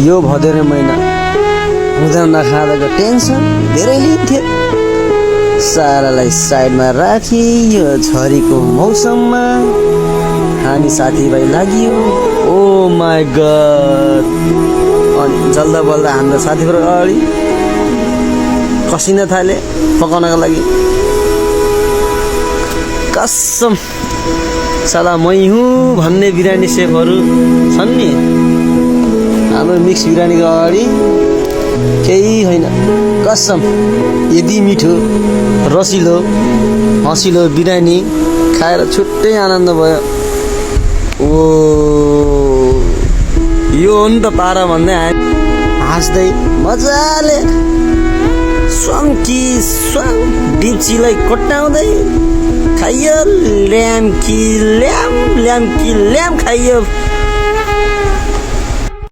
यो भदौरे महिना हुँदा नखाँदाको टेन्सन धेरै लिन्थ्यो। सारालाई साइडमा राखी यो झरीको मौसममा हामी साथीभाइ लाग्यो। ओ माई गड। अनि जल्दा बल्दा हाम्रो साथीहरू अगाडि कसिन थाले पकाउनको लागि। कसम साला मै हुँ भन्ने बिरयानी सेफहरू छन् नि हाम्रो मिक्स बिरयानीको अगाडि केही होइन। कसम यदि मिठो रसिलो हँसिलो बिरयानी खाएर छुट्टै आनन्द भयो। ओ यो हो नि त पारा भन्दै हाँस्दै मजाले स्वाङ्की स्वाङ डिप्चीलाई कोट्याउँदै खाइयो ल्याम कि ल्याम ल्याम कि ल्याम खाइयो।